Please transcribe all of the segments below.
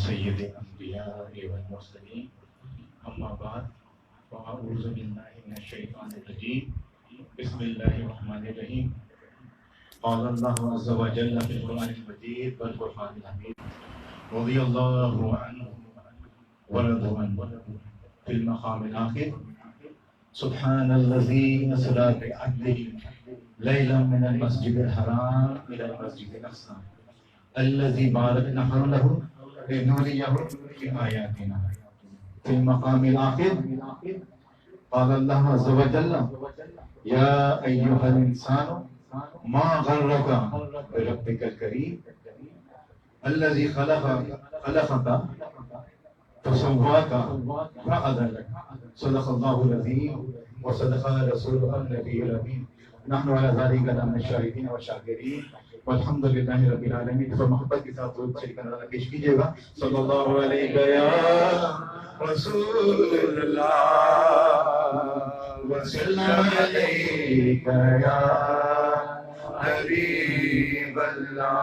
سید الانبیاء والمرسلین اما بعد فاعوذ باللہ من الشیطان الرجیم بسم اللہ الرحمن الرحیم قال اللہ عز وجل فی القرآن المجید والفرقان الحمید رضی اللہ عنہ ورضوا عنہ فی المقام الآخر سبحان الذی اسری بعبده لیلا من المسجد الحرام الى المسجد الاقصى الذي باركنا حوله لنريه من آياتنا في المقام الآخر قال الله عز وجل يا أيها الإنسان ما غرك بربك الكريم الذي خلقك فسواك فعدلك صدق الله العظيم وصدق رسوله النبي الأمين نحن على ذلك من الشاهدين والشاكرين والحمد للہ رب العالمین. تو محبت کے ساتھ درود شریف نظرانہ پیش کیجیے گا. صلی اللہ علیہ یا رسول اللہ وسلم علیہ یا حبیب اللہ.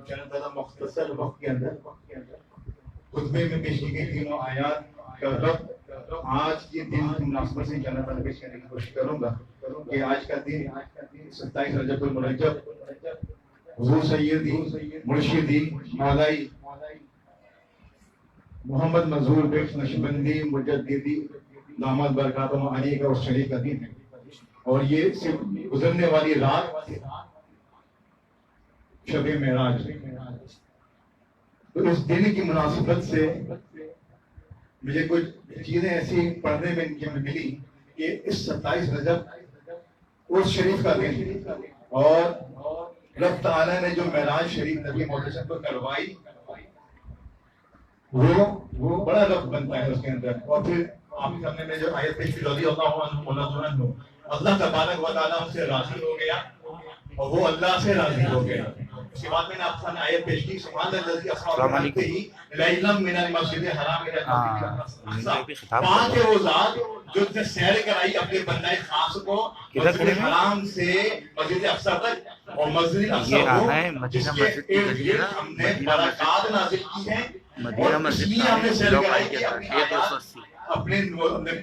چلو ذرا مختصر وقت کے اندر خطبے میں پیش کی گئی تینوں آیات کا رب آج کے دن کی مناسبت سے اللہ تعالیٰ پیش کرنے کی کوشش کروں گا کہ آج کا دن 27 رجب المرجب حضور سیدی مرشدی مولائی محمد منظور بخش نقشبندی مجددی داماد برکاتہ علی کا اور شریف کا دن ہے. اور یہ صرف گزرنے والی رات شب معراج. تو اس دن کی مناسبت سے مجھے کچھ چیزیں ایسی پڑھنے میں ملی کہ اس 27 رجب اس شریف کا دن اور رب تعالیٰ نے جو معراج شریف نبی محمد کو کروائی وہ بڑا رب بنتا ہے اس کے اندر. اور پھر آپ کے سامنے میں جو آیت پیش کی رضی اللہ عنہ اللہ تبارک و تعالیٰ ان سے راضی ہو گیا اور وہ اللہ سے راضی ہو گیا. اس کے بعد میں نے آپ کے سامنے آیت پیش کی سبحان الذی اسری بعبدہ لیلا من المسجد الحرام الی المسجد الاقصی. پاک ہے وہ ذات جو نے سیر کرائی اپنے بندہ خاص کو مسجد الحرام سے مسجد اقصی تک اور مسجد اقصی کو جس کے ارد گرد ہم نے برکات نازل کی ہیں اور اس لیے ہم نے سیر کرائی کہ اپنی آیات اپنے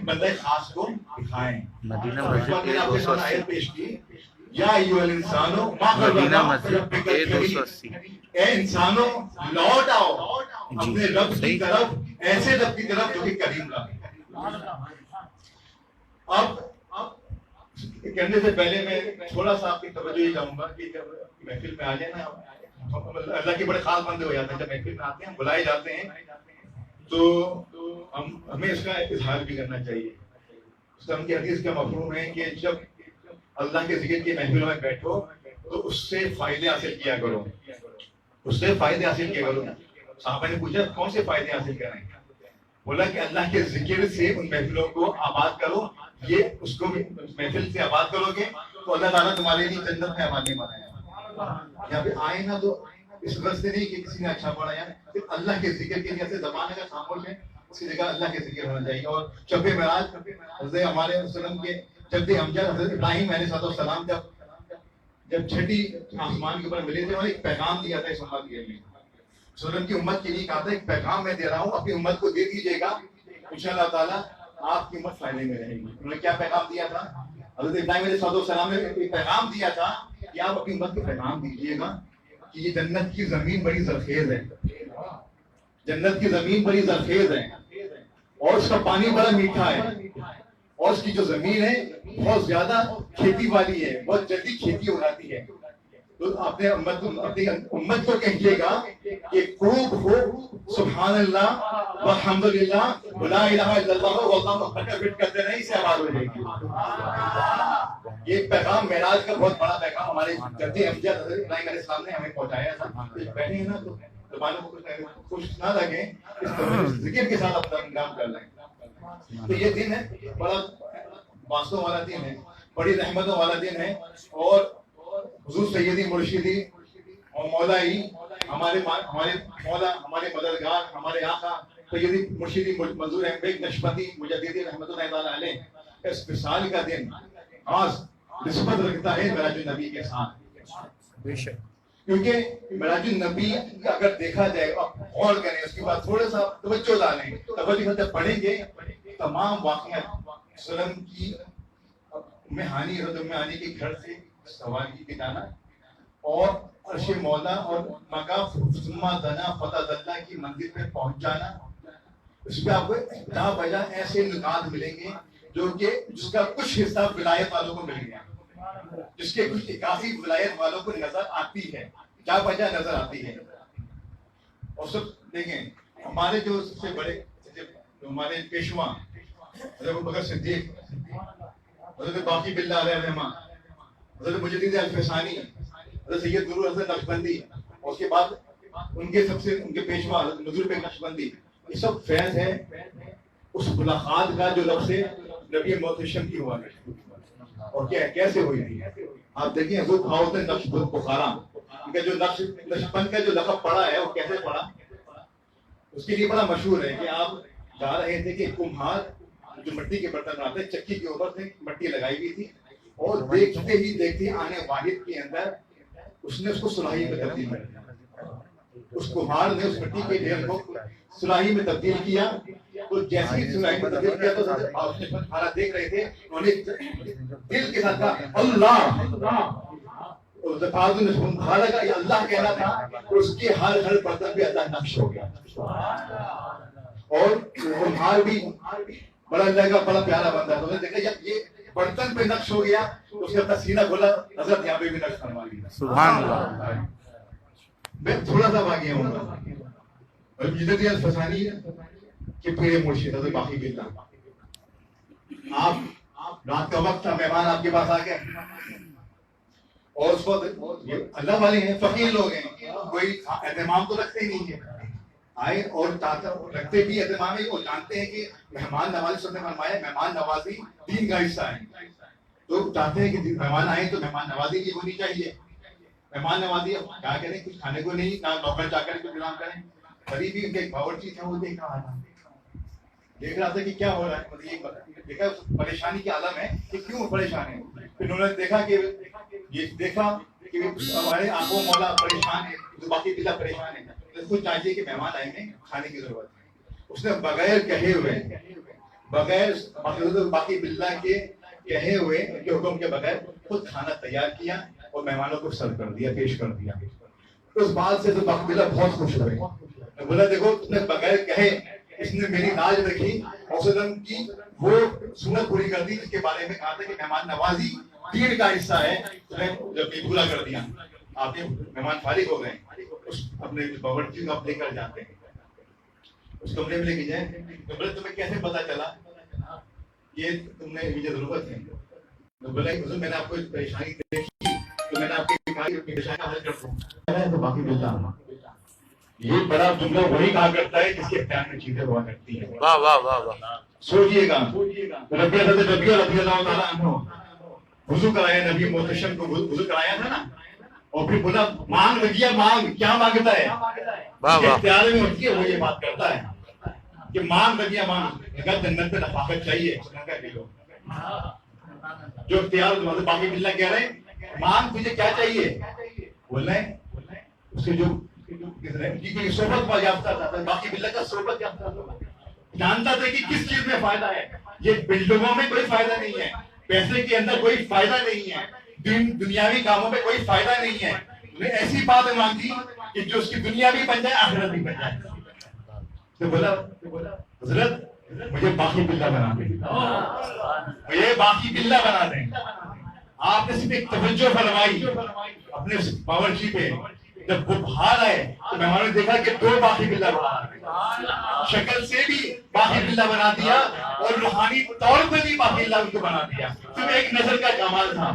بندہ خاص کو دکھائیں. مدینہ مسجد کے 280 آیت پیش کی یا ایھا الانسانو ما غرک بربک الکریم. اے انسانوں لوٹ آؤ اپنے رب کی طرف, ایسے رب کی طرف جو کہ کریم رب ہے. اب کہنے سے پہلے میں تھوڑا سا آپ کی توجہ یہ چاہوں گا کہ جب محفل میں آ جائیں نا, اللہ کے بڑے خاص بندے ہو جاتے ہیں. جب محفل میں آتے ہیں بلائے جاتے ہیں تو ہمیں اس کا اظہار بھی کرنا چاہیے. اسلام کی حدیث کا مفہوم ہے کہ جب اللہ کے ذکر کی محفلوں میں بیٹھو تو اس سے فائدے حاصل کیا کرو, اس سے فائدے حاصل کیا کرو. صحابہ نے پوچھا کون سے فائدے حاصل کریں؟ بولا کہ اللہ کے ذکر سے ان محفلوں کو آباد کرو. یہ اس کو محفل سے آباد کرو گے تو اللہ تعالیٰ تمہارے لیے جنت میں آبادی بنایا. یہاں پہ آئے نا تو اس وقت سے نہیں کہ کسی نے اچھا پڑھا یا صرف اللہ کے ذکر کے لیے زبان کا خاموش ہے, اس کی جگہ اللہ کے ذکر ہونا چاہیے. اور شب معراج حضرت ہمارے وسلم کے جد امجد حضرت ابراہیم علیہ السلام جب چھٹی آسمان کے اوپر ملے تھے, انہوں نے ایک پیغام دیا تھا اس امت کے لیے. وسلم کی امت کے لیے کہا تھا ایک پیغام میں دے رہا ہوں, اپنی امت کو دے دیجیے گا, انشاءاللہ تعالیٰ آپ کی امت فائدے میں رہے گی. انہوں نے کیا پیغام دیا تھا؟ حضرت ابراہیم علیہ السلام نے ایک پیغام دیا تھا کہ آپ اپنی امت کو پیغام دیجیے گا کہ یہ جنت کی زمین بڑی زرخیز ہے, جنت کی زمین بڑی زرخیز ہے اور اس کا پانی بڑا میٹھا ہے اور اس کی جو زمین ہے بہت زیادہ کھیتی والی ہے, بہت جلدی کھیتی ہو جاتی ہے. تو اپنی امت کو کہیے گا کہ خوب ہو سبحان اللہ والحمد للہ ولا الہ الا اللہ واللہ اکبر کرتے رہیں, اسے آواز ہو جائے گی. یہ پیغام معراج کا بہت بڑا پیغام ہمارے جد امجد حضرت ابراہیم علیہ السلام نے ہمیں پہنچایا تھا. بیٹھے ہیں نا تو زبانوں کو خوش نہ لگے, اس ذکر کے ساتھ اپنا انجام کر لیں. تو یہ دن ہے بڑا واسطوں والا دن ہے, بڑی رحمتوں والا دن ہے. اور حضور سیدی مرشدی اور مولائی ہمارے مولا, ہمارے مددگار, ہمارے آقا سیدی مرشدی منظور احمد بخش نقشبندی مجددی رحمۃ اللہ تعالیٰ علیہ اس وصال کا دن خاص نسبت رکھتا ہے معراج النبی کے ساتھ. بے شک کیونکہ میراج النبی اگر دیکھا جائے غور کریں اس کے بعد تھوڑا سا توجہ ڈالیں، توجہ جب پڑھیں گے تمام واقعات سلم کی ام ہانی، حضرت ام ہانی کے گھر سے سواری کے جانا اور عرش مولا اور مقام ثم دنا فتدلی کی منزل پہ پہنچ جانا، اس پہ آپ کو جہاں بجا ایسے نکات ملیں گے جو کہ جس کا کچھ حصہ ولایت والوں کو مل گیا، جس کے کچھ کافی ولایت والوں کو نظر آتی ہے، جہاں بجا نظر آتی ہے۔ اور سب دیکھیں ہمارے جو سب سے بڑے ہمارے پیشوا حضرت ابوبکر صدیق، حضرت باقی باللہ علیہ الرحمہ، حضرت مجدد الفسانی، حضرت سید نور حسن نقشبندی، اور اس کے بعد ان کے سب سے ان کے پیشوا حضرت نظر بن نقشبندی، یہ سب فیض ہے اس ملاقات کا جو لفظ نبی محتشم کی ہوا ہے۔ اور کیا کیسے ہوئی تھی آپ دیکھیں، حضرت بہاؤالدین نقشبند بخارا کا جو نقشبند کا جو لقب پڑا ہے وہ کیسے پڑا، اس کے لیے بڑا مشہور ہے کہ آپ جا رہے تھے کہ کمہار جو مٹی کے برتن بناتے ہیں چکی کے اوپر سے مٹی لگائی ہوئی تھی، اور دیکھتے ہی دیکھتے آنے واحد کے اندر اس نے اس کو سلاحی میں تبدیل کر دیا، اس کمہار نے اس مٹی کے ڈھیر کو سلاحی میں تبدیل کیا، تو جیسے ہی سلاحی میں تبدیل کیا تو آپ نے دیکھ رہے تھے انہوں نے دل کے ساتھ کہا اللہ، لگا یہ اللہ کہنا تھا، اس کے ہر برتن پہ اللہ نقش ہو گیا، اور کمہار بھی بڑا اللہ کا بڑا پیارا بندہ ہے، تو نے دیکھا جب یہ برتن پہ نقش ہو گیا تو اس نے اپنا سینہ کھولا، حضرت یہاں پہ بھی نقش فرما لیا، سبحان اللہ۔ میں تھوڑا سا باقی ہوں گا، اور مجدد الفسانی کے پیرے مرشد حضرت باقی باللہ، آپ رات کا وقت تھا، مہمان آپ کے پاس آ گئے، اور اس وقت اللہ والے ہیں، فقیر لوگ ہیں، کوئی اہتمام تو رکھتے ہی نہیں ہے، آئے اور رکھتے بھی اہتمام ہے، اور جانتے ہیں کہ مہمان نوازی، سب نے فرمایا مہمان نوازی دین کا حصہ ہے، تو چاہتے ہیں کہ مہمان آئے تو مہمان نوازی کی ہونی چاہیے۔ مہمان نوازی کیا کریں، کچھ کھانے کو نہیں، نہ نوکر چاکر کو انتظام کریں، قریبی ان کے ایک باورچی تھا، وہ دیکھ رہا تھا کہ کیا ہو رہا ہے، مطلب دیکھا پریشانی کی عالم ہے کہ کیوں پریشان ہے، پھر انہوں نے دیکھا کہ یہ دیکھا کہ ہمارے آنکھوں مولا پریشان ہے، باقی باللہ پریشان ہے، اس کو چاہیے کہ مہمان آئے ہیں کھانے کی ضرورت ہے، اس نے بغیر کہے ہوئے، بغیر باقی باللہ کے کہے ہوئے کے حکم کے بغیر خود کھانا تیار کیا اور مہمانوں کو سرو کر دیا، پیش کر دیا۔ اس بات سے تو باقی باللہ بہت خوش ہوئے، بولا دیکھو تم نے بغیر کہے اس نے میری لاج رکھی، وسلم کی وہ سنت پوری کر دی جس کے بارے میں کہا تھا کہ مہمان نوازی دین کا حصہ ہے، جب یہ پورا کر دیا، آپ کے مہمان فارغ ہو گئے، اس اپنے باورچی کو آپ لے کر جاتے ہیں، اس کمرے میں لے کے جائیں، کمرے تمہیں کیسے پتا چلا یہ تم نے مجھے ضرورت ہے، تو بولا حضور میں نے آپ کو پریشانی دیکھی تو میں نے آپ کی کہا کہ پریشانی حل کر دوں، تو باقی باللہ یہ بڑا جملہ وہی کہا کرتا ہے جس کے اختیار میں چیزیں ہوا کرتی ہیں۔ واہ واہ واہ واہ، سوچئے گا ربی رضی اللہ تعالیٰ عنہ وضو کرایا، نبی محتشم کو وضو کرایا تھا نا، اور پھر بولا مانگ لگیا، مانگ کیا مانگتا ہے، اس کے اختیار میں ہوتی ہے وہ یہ بات کرتا ہے کہ مانگ لگیا، مانگ جنت میں رفاقت چاہیے، جو اختیار باقی باللہ کہہ رہے ہیں مانگ تجھے کیا چاہیے، بول رہے ہیں اس کے جو صحبت یافتہ تھا، باقی باللہ کا صحبت یافتہ تھا، جانتا تھا کہ کس چیز میں فائدہ ہے، یہ بلڈنگوں میں کوئی فائدہ نہیں ہے، پیسے کے اندر کوئی فائدہ نہیں ہے، دنیاوی کاموں میں کوئی فائدہ نہیں ہے، انہیں ایسی بات مانگی کہ جو اس کی دنیا بھی بن جائے آخرت بھی بن جائے، تو بولا حضرت مجھے باقی باللہ بنا دیں، مجھے باقی باللہ بنا دیں۔ آپ نے صرف ایک توجہ فرمائی اپنے باورچی پہ، جب وہ باہر آئے تو مہمانوں نے دیکھا کہ دو باقی باللہ بنا، شکل سے بھی باقی باللہ بنا دیا اور روحانی طور پہ بھی باقی باللہ کو بنا دیا، صرف ایک نظر کا کمال تھا،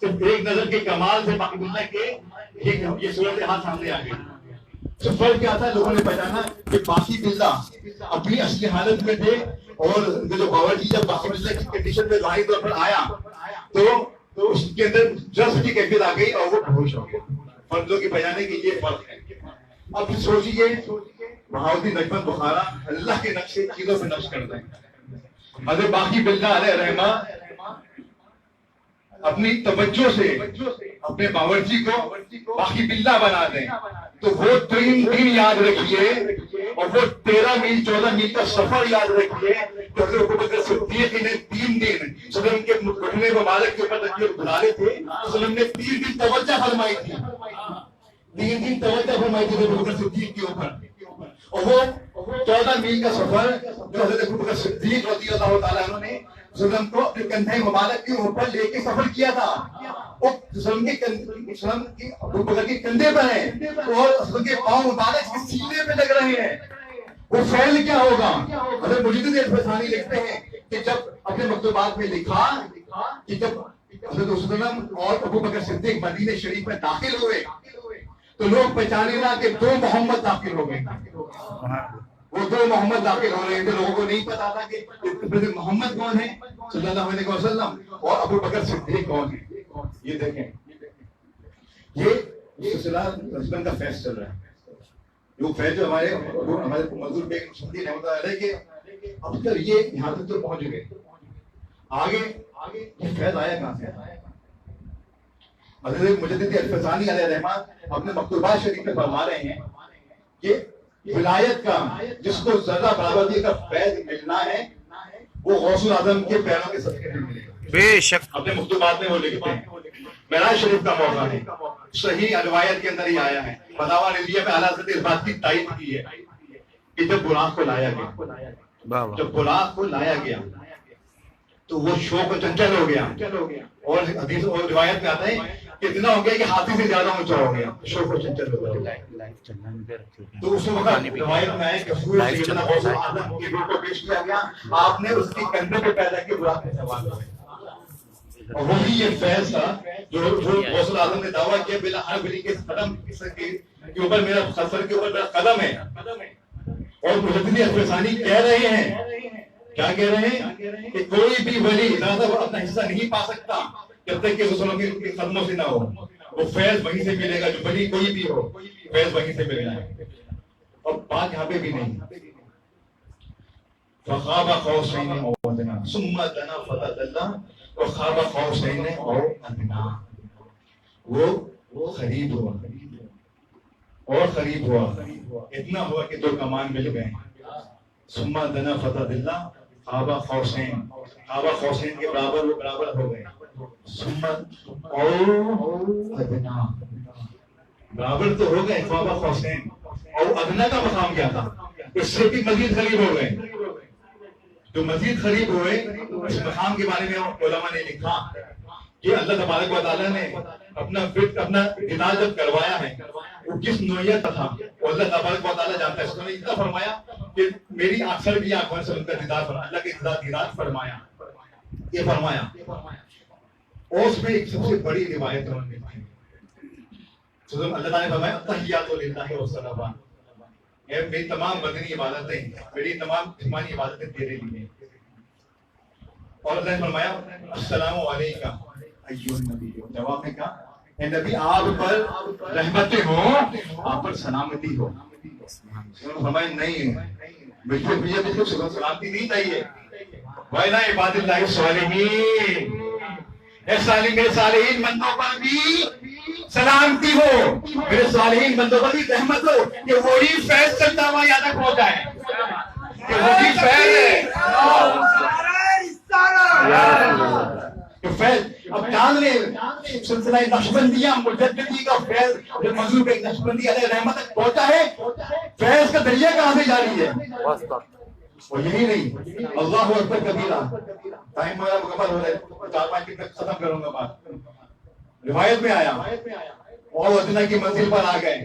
صرف ایک نظر کے کمال سے باقی باللہ کے یہ صورتحال سامنے آ گئی۔ تو فرق کیا تھا، لوگوں نے پہچانا کہ باقی باللہ اپنی اصلی حالت میں تھے، اور جو باورچی جب باقی باللہ کی کنڈیشن میں ظاہری طور پر آیا تو اس کے اندر جذب کی کیفیت آ گئی اور وہ بہوش ہو گیا، فردوں کی پہچانے کی یہ فرق ہے۔ اب سوچیے بہاؤالدین نقشبند بخارا اللہ کے نقشے چیزوں پہ نقش کر دیں، حضرت باقی باللہ علیہ رحمہ اپنی توجہ سے اپنے باورچی کو باقی بلّہ بنا دیں تو وہ 3 دن یاد رکھیے اور وہ 13 میل 14 میل کا سفر یاد رکھیے کہ حضرت ابوبکر صدیق نے 3 دن وسلم کے گھٹنے مبارک کے اوپر تکیے بلالے تھے. وسلم نے 3 دن توجہ فرمائی تھی, 3 دن توجہ فرمائی تھی حضرت ابوبکر صدیق کے اوپر. اور وہ 14 میل کا سفر جو حضرت ابوبکر صدیق رضی اللہ تعالیٰ عنہ نے وسلم کو اپنے کندھے مبارک کے اوپر لے کے سفر کیا تھا. وہ وسلم کے ابوبکر کے کندھے پر ہیں اور وسلم کے پاؤں مبارک کے سینے پہ لگ رہے ہیں. وہ فعل کیا ہوگا؟ حضرت مجدد الفسانی لکھتے ہیں کہ جب اپنے مکتوبات میں لکھا کہ جب حضرت وسلم اور ابوبکر صدیق مدینہ شریف میں داخل ہوئے تو لوگ پہچانے نہ کہ 2 محمد داخل ہو گئے. وہ 2 محمد داخل ہو رہے تھے. لوگوں کو نہیں پتا تھا کہ محمد کون ہے صلی اللہ علیہ وسلم اور ابوبکر صدیق کون ہے. یہ دیکھیں, یہ سلسلہ ہسبینڈ کا فیض چل رہا ہے. جو فیض جو ہمارے مزدور بیگ سندھی رحمۃ اللہ علیہ کے اب تک یہ یہاں تک تو پہنچ گئے. آگے یہ فیض آیا کہاں سے؟ حضرت مجدد الفسانی علیہ الرحمہ اپنے مکتوبات شریف میں فرما رہے ہیں کہ ولایت کا جس کو ذرہ برابری کا فیض ملنا ہے وہ غوث الاعظم کے پیروں کے صدقے میں ملے گا. بے شک اپنے مکتوبات میں وہ لکھتے ہیں. معراج شریف کا موقع ہے, صحیح روایت کے اندر ہی آیا ہے. فتاوی رضویہ میں اعلیٰ حضرت اس بات کی تائید کی ہے کہ جب براق کو لایا گیا تو وہ شوق و چنچل ہو گیا. اور حدیث اور روایت میں آتا ہے کہ اتنا ہو گیا کہ ہاتھی سے زیادہ اونچا ہو گیا, شوق و چنچل ہو گیا. تو اس وقت روایت میں ہے کہ حضور سیدنا غوث اعظم کے روح کو پیش کیا گیا. آپ نے اس کی کندھے پہ پیدا کی براق میں سوار ہوئے. اور وہی یہ فیض تھا جو غوث اعظم نے دعویٰ کیا بلا ہر بلی کے قدم کے اوپر میرا سر کے اوپر میرا قدم ہے. اور مجدد الفسانی کہہ رہے ہیں, کیا کہہ رہے ہیں کہ کوئی بھی ولی زیادہ اپنا حصہ نہیں پا سکتا جب تک کہ رسولوں کے قدموں سے نہ ہو. وہ فیض وہیں سے ملے گا. جو ولی کوئی بھی ہو فیض وہیں سے ملنا ہے. اور بات یہاں پہ بھی نہیں. فخاب قوسین او ادنا ثم دنا فتدلا وخاب قوسین او ادنا. وہ قریب ہوا اور قریب ہوا, اتنا ہوا کہ 2 کمان مل گئے. ثم دنا فتدلا خواب قوسین, خواب قوسین کے برابر وہ برابر ہو گئے. ثم او ادنا, برابر تو ہو گئے خواب قوسین. اور ادنا کا مقام کیا تھا؟ اس سے بھی مزید قریب ہو گئے. جو مزید قریب ہوئے اس مقام کے بارے میں علماء نے لکھا کہ اللہ تبارک و تعالیٰ نے اپنا دیدار جب کروایا ہے وہ کس نوعیت کا تھا وہ اللہ تبارک و تعالیٰ جانتا ہے. اس نے اتنا فرمایا کہ میری اکثر بھی آنکھوں سے ان کا دیدار فرمایا, اللہ کے دیدار فرمایا. یہ فرمایا اور اس میں ایک سب سے بڑی روایت انہوں نے لکھی. اللہ تعالیٰ نے فرمایا التحیات للہ والصلوات, میری تمام بدنی عبادتیں, میری تمام جسمانی عبادتیں تیرے لیے. اور اللہ نے فرمایا السلام علیکم ایھا النبی. جواب میں کہا اے نبی آپ پر رحمتیں ہوں, آپ پر سلامتی ہو. فرمایا نہیں, مجھے سلامتی نہیں چاہیے. وَإِلَىٰ عِبَادِ اللَّهِ الصَّالِحِينَ, اے صالح میرے صالحین بندوں پر بھی سلامتی ہو, میرے صالحین بندوں پر بھی رحمت ہو. کہ وہی فیض چلتا ہوا یہاں تک پہنچا ہے, کہ وہی فیض ہے. فیض اب جان لیں سلسلہ نقشبندیہ مجددی کا فیض جو مذہب ایک نقشبندی علیہ رحمت تک پہنچا ہے. فیض کا دریا کہاں سے جاری ہے؟ اور یہی نہیں, اللہ اکبر کبیرہ. ٹائم ہمارا مکمل ہو رہا ہے, 4-5 منٹ تک ختم کروں گا بات. روایت میں آیا اور ادنا کی منزل پر آ گئے.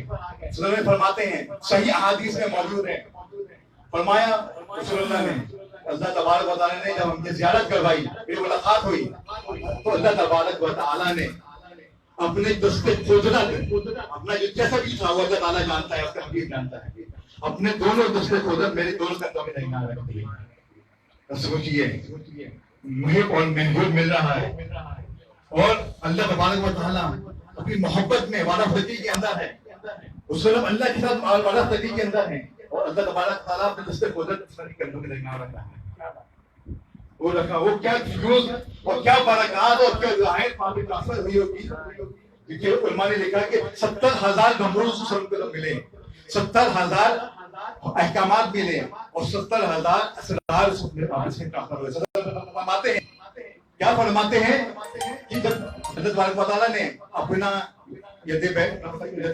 رسول اللہ فرماتے ہیں, صحیح احادیث میں موجود ہے, فرمایا رسول اللہ نے اللہ تبارک و تعالیٰ نے جب ہم کی زیارت کروائی, میری ملاقات ہوئی, تو اللہ تبارک و تعالیٰ نے اپنے دست قدرت, اپنا جو جیسا بھی تھا وہ اللہ تعالیٰ جانتا ہے, اس کا حبیب جانتا ہے, اپنے دونوں دست قدرت میرے دونوں کندھوں میں درمیان رکھ دی. سوچیے مجھے اور محبوب مل رہا ہے اور اللہ تبارک و تعالیٰ اپنی محبت میں وعدہ فتی کے اندر ہے. وسلم اللہ کے ساتھ وعدہ فتی کے اندر ہے اور اللہ تبارک تعالیٰ اپنے دست قدرت اس کے کندھوں میں درمیان رکھا ہے. وہ رکھا, وہ کیا فیوز اور کیا برکات اور کیا ظاہر پابل تاثر ہوئی ہوگی. کیونکہ علماء نے لکھا کہ 70,000 نمبر کو ملے, 70,000 احکامات ملے اور 70,000 اسرار سے ٹرانسفر ہوئے. فرماتے ہیں, کیا فرماتے ہیں کہ جب اللہ تبارک و تعالیٰ نے اپنا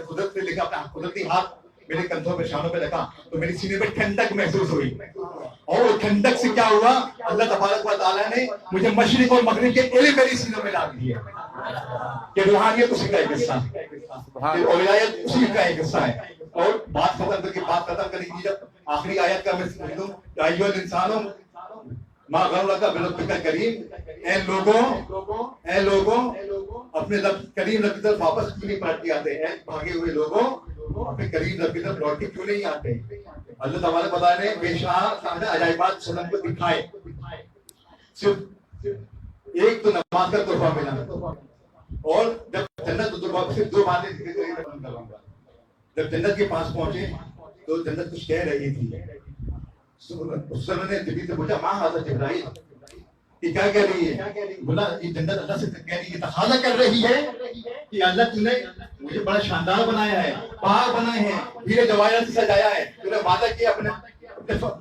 قدرت سے لکھا, اپنا قدرتی ہاتھ میرے کندھوں پہ, شانوں پہ رکھا, تو میری سینے پہ ٹھنڈک محسوس ہوئی. اور وہ ٹھنڈک سے کیا ہوا, اللہ تبارک و تعالیٰ نے مجھے مشرق اور مغرب کے علم میری سینوں میں ڈال دیے کہ روحانیت اسی کا ایک حصہ ہے, اور ولایت اسی کا ایک حصہ ہے. اور بات ختم کر کے بات ختم کرنے کی جب آخری آیت کا میں سمجھ لوں, ایھا الانسانوں ما غرک بربک الکریم, اے لوگوں اپنے رب کریم رب کی طرف واپس کیوں نہیں پلٹ کے آتے, اے بھاگے ہوئے لوگوں اپنے کریم رب کی طرف لوٹ کے کیوں نہیں آتے. اللہ تبارک و تعالیٰ نے بے شمار عجائبات سلم کو دکھائے. صرف ایک تو نماز کا تحفہ ملا, اور جب جنت صرف 2 باتیں کروں گا. جب جنت کے پاس پہنچے تو جنت کچھ کہہ رہی تھی. نے جبریل سے پوچھا, ماں حضرت جبرائیل یہ کیا کہہ رہی ہے؟ بولا یہ جنت اللہ سے کہہ رہی ہے, تقاضا کر رہی ہے کہ اللہ تو نے مجھے بڑا شاندار بنایا ہے, باغ بنائے ہیں, ہیرے جواہرات سے سجایا ہے, تو نے وعدہ کیا اپنے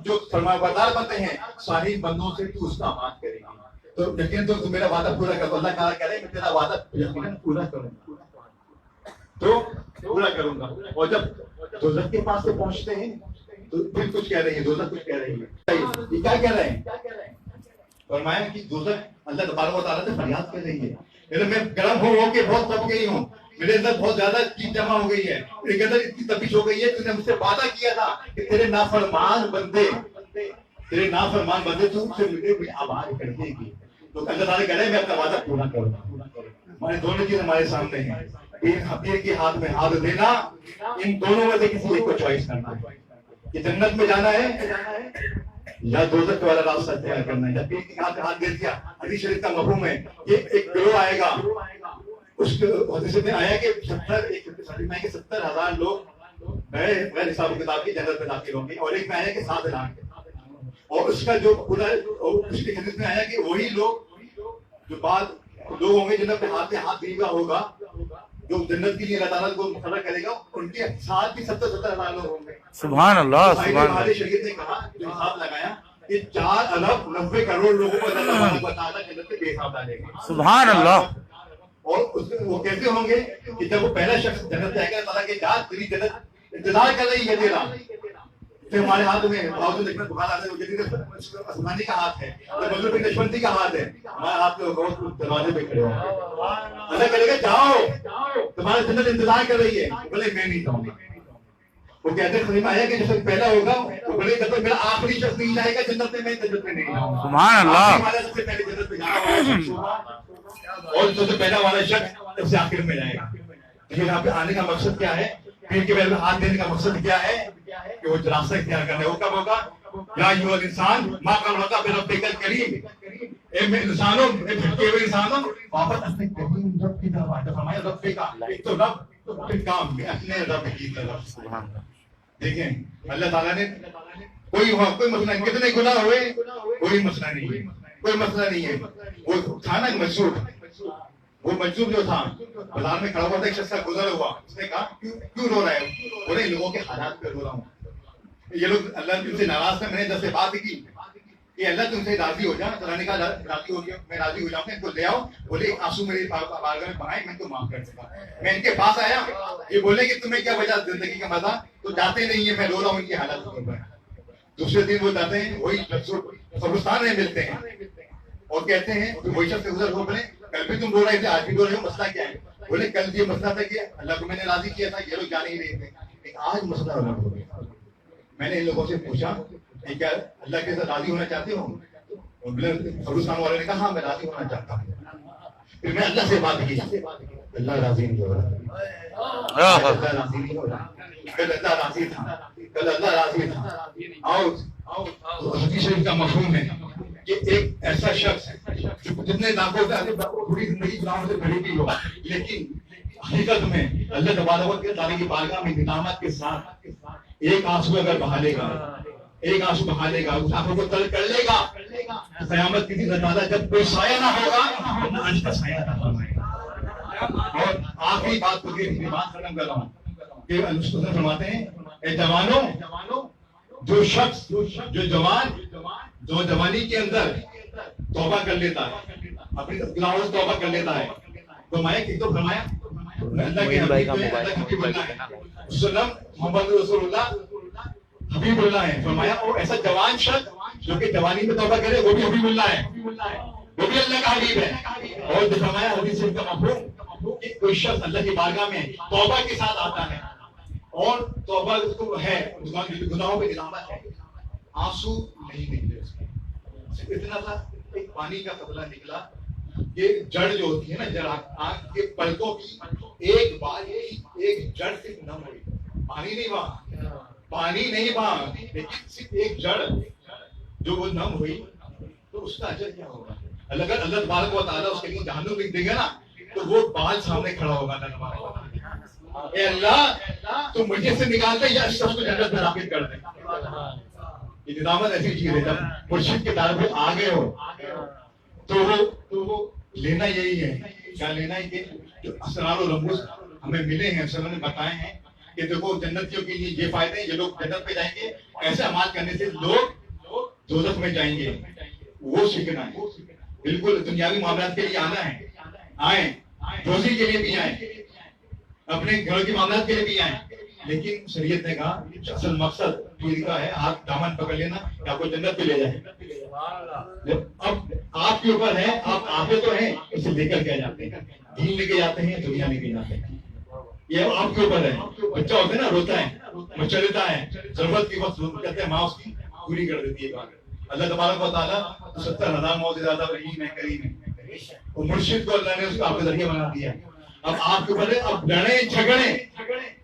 جو فرمان بردار بنتے ہیں صالح بندوں سے تو اس کا بات کرے گی, تو لیکن تو میرا وعدہ پورا کر. اللہ تعالیٰ کہہ رہے ہیں میں تیرا وعدہ یقیناً پورا کروں گا, تو پورا کروں گا. اور جب دوزخ کے پاس سے پہنچتے ہیں تو پھر کچھ کہہ رہی ہے, دوزخ کچھ کہہ رہی ہے. یہ کیا کہہ رہے ہیں؟ فرمایا کہ دوزخ اللہ تبارک و تعالیٰ سے فریاد کر رہی ہے, میں گرم ہو کے بہت تپ گئی ہوں, میرے اندر بہت زیادہ چیز جمع ہو گئی ہے, میرے اندر اتنی تپش ہو گئی ہے, تو نے مجھ سے وعدہ کیا تھا کہ تیرے نافرمان بندے تو سے مجھے آباد کر دے گی. تو اللہ تعالیٰ کہہ رہے ہیں میں اپنا وعدہ پورا کروں گا. ہمارے دونوں چیز ہمارے سامنے ہیں, ایک حقیر کے ہاتھ میں ہاتھ دینا, ان دونوں میں سے کسی ایک کو چوائس کرنا ہے کہ جنت میں جانا ہے یا دوزخ والا راستہ اختیار کرنا ہے. جب ایک ہاتھ ہاتھ دے دیا, حدیث شریف کا مفہوم ہے کہ ایک گروہ آئے گا, اس حدیث میں آیا کہ 70,000 لوگ غیر حساب و کتاب کی جنت میں داخل ہوں گے, اور ایک میں آیا کہ 7 لاکھ, اور اس کا جو پورا اس کی حدیث میں آیا کہ وہی لوگ جو بعد لوگ ہوں گے جنہوں پہ ہاتھ دیے گا ہوگا, جو جنت کے لیے اللہ تعالیٰ کو مقرر کرے گا, ان کے ساتھ بھی 70,000 لوگ ہوں گے. سبحان اللہ, سبحان اللہ. شریعت نے کہا, جو حساب لگایا کہ 4 ارب 90 کروڑ لوگوں کو اللہ تعالیٰ جنت میں بے حساب ڈالے گا. سبحان اللہ. اور وہ کیسے ہوں گے کہ جب وہ پہلا شخص جنت جائے گا, تعالیٰ کہ جا تیری جنت انتظار کر رہی ہے تیرا, پھر ہمارے ہاتھ میں آسمانی کا ہاتھ ہے, مغرب نشمندی کا ہاتھ ہے, ہمارے ہاتھ میں بہت دروازے پہ کھڑے ہوں. اللہ کرے گا جاؤ تمہاری جنت انتظار کر رہی ہے, بولے میں نہیں جاؤں گا. وہ کہتے ہیں خلیفہ آیا کہ جو سب پہلا ہوگا وہ بولے جب تک میرا آخری شخص نہیں جائے گا جنت میں جنت میں نہیں جاؤں گا. سبحان اللہ. ہمارا سب سے پہلے جنت میں جانا والا شخص ہوگا, اور سب سے پہلا والا شخص سب سے آخر میں جائے گا. لیکن یہاں پہ آنے کا مقصد کیا ہے, پیر کے پہلے ہاتھ دینے کا مقصد کیا ہے کہ وہ راستہ اختیار کرنا ہے. وہ کب ہوگا؟ یا ایھا الانسان ما غرک بربک الکریم, اے انسانوں, اے بھٹکے ہوئے انسانوں, واپس اپنے کریم رب کی طرف آ جاؤ. فرمایا رب کا, ایک تو رب, پھر کام بھی اپنے رب کی طرف. دیکھیں اللہ تعالیٰ نے کوئی مسئلہ نہیں, کتنے گناہ ہوئے کوئی مسئلہ نہیں ہے, کوئی مسئلہ نہیں ہے. وہ تھا نا مجذوب, وہ مجذوب جو تھا بازار میں کھڑا ہوا تھا, ایک شخص کا گزر ہوا, اس نے کہا کیوں رو رہا ہے؟ بولے لوگوں کے حالات پہ رو رہا ہوں. یہ لوگ اللہ تم سے ناراض تھے, میں نے 10 سے بات کی کہ اللہ تم سے راضی ہو جا. اللہ نے کہا راضی ہو گیا, میں راضی ہو جاؤں گا, ان کو لے آؤ. بولے آنسو میرے بارگاہ میں بہائے, میں ان کو معاف کر سکا. میں ان کے پاس آیا, یہ بولے کہ تمہیں کیا وجہ زندگی کا مزہ, تو جاتے نہیں ہے, میں رو رہا ہوں ان کی حالت پر. دوسرے دن وہ جاتے ہیں, وہی قبرستان میں ملتے ہیں اور کہتے ہیں, وہی شخص سے گزر ہو, بولے کل بھی تم رو رہے تھے, آج بھی رو رہے ہو, مسئلہ کیا ہے؟ بولے کل یہ مسئلہ تھا کہ اللہ کو میں نے راضی کیا تھا, یہ لوگ جا نہیں رہے تھے, لیکن آج مسئلہ الگ ہو گیا. میں نے ان لوگوں سے پوچھا کہ کیا اللہ کے ساتھ راضی ہونا چاہتے ہو؟ قبرستان والے نے کہا ہاں میں راضی ہونا چاہتا ہوں. پھر میں اللہ سے بات کی, اللہ راضی نہیں ہو رہا, اللہ راضی نہیں ہو رہا. کل اللہ راضی تھا, کل اللہ راضی تھا. اور حدیث شریف کا مفہوم ہے کہ ایک ایسا شخص جو جتنے لاکھوں کا پوری زندگی گناہوں سے بھری ہوئی ہو, لیکن حقیقت میں اللہ تبارک و تعالیٰ کی بارگاہ میں انعامات کے ساتھ ایک آنسو اگر بہا لے گا, ایک آنسو بہا لے گا, اس آنکھوں کو تر کر لے گا. قیامت کے دن اللہ تعالیٰ جب کوئی سایہ نہ ہوگا, اللہ عرش کا سایہ عطا فرمائے گا. اور آخری بات کو یہ بات ختم کر رہا ہوں کہ اللہ فرماتے ہیں, اے جوانوں, جو شخص جو جوانی کے اندر توبہ کر لیتا ہے, اپنی گناہوں سے توبہ کر لیتا ہے, تو میں ایک تو فرمایا اللہ کے حبیب اللہ محمد رسول اللہ حبیب اللہ ہے, فرمایا اور ایسا جوان شخص جو کہ جوانی میں توبہ کرے وہ بھی حبیب اللہ ہے, وہ بھی اللہ کا حبیب ہے. اور جو فرمایا حدیث شریف کا مفہوم کہ کوئی شخص اللہ کی بارگاہ میں توبہ کے ساتھ آتا ہے اور توبہ تو ہے, گناہوں پہ ندامت ہے, آنسو نہیں نکلے اس کے, صرف اتنا تھا ایک پانی کا قطرہ نکلا. یہ جڑ جو ہوتی ہے نا, جڑ آنکھ کے پلکوں کی ایک بار ایک جڑ صرف نم ہوئی, پانی نہیں وہاں, لیکن صرف ایک جڑ جو وہ نم ہوئی, تو اس کا اجر کیا ہوگا؟ اللہ تبارک و تعالیٰ اس کے لیے جہنم لکھ دیں گے نا, تو وہ بال سامنے کھڑا ہوگا اللہ تبارک و تعالیٰ, اے اللہ تو مجھے سے نکال دے یا اس شخص کو جنت میں داخل کر دے. یہ ندامت ایسی چیز ہے, جب مرشد کے دار پہ آ گئے ہو تو وہ لینا یہی ہے. کیا لینا ہے کہ جو اسرار و رموز ہمیں ملے ہیں, سر نے بتائے ہیں کہ دیکھو جنتیوں کے لیے یہ فائدے ہیں, یہ لوگ جنت میں جائیں گے, ایسے اعمال کرنے سے لوگ دوزخ میں جائیں گے, وہ سیکھنا ہے. بالکل دنیاوی معاملات کے لیے آنا ہے, آئیں, روزی کے لیے بھی آئیں, اپنے گھر کے معاملات کے لیے بھی آئیں, لیکن شریعت نے کہا اصل مقصد پیر کا ہے, ہاتھ دامن پکڑ لینا کہ آپ کو جنت پہ لے جائے. اب آپ کے اوپر ہے, آپ آتے تو ہیں, اسے لے کر کے جاتے ہیں, دین لے کے جاتے ہیں, دنیا لے کے جاتے ہیں, یہ آپ کے اوپر ہے. بچہ ہوتا ہے نا, روتا ہے, مچلتا ہے, ضرورت کی وقت کہتے ہیں ماں اس کی پوری کر دیتی ہے. اللہ تبارک و تعالیٰ 70,000 موت سے زیادہ رحیم ہے, کریم ہے. وہ مرشد کو اللہ نے اس کو آپ کے ذریعے بنا دیا. اب آپ کے اوپر ہے, اب لڑیں جھگڑیں,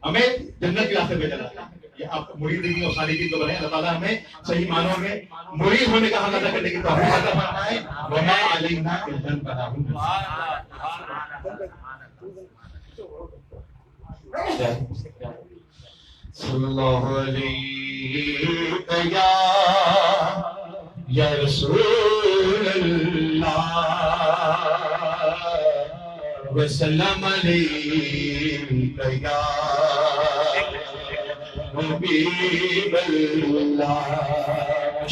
ہمیں جنت کے راستے پہ چلا. یہ آپ مرید اور صالحین کو بنے. اللہ تعالیٰ ہمیں صحیح معنوں میں مرید ہونے کا حق ادا کرنے کی توفیق عطا فرمائے. وما علینا الا البلاغ. صلی اللہ علیہ یا رسول اللہ وسلم علیہ یا حبیب اللہ.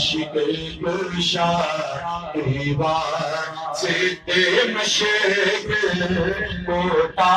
شکر گشا ایوان سے مشرق کوٹا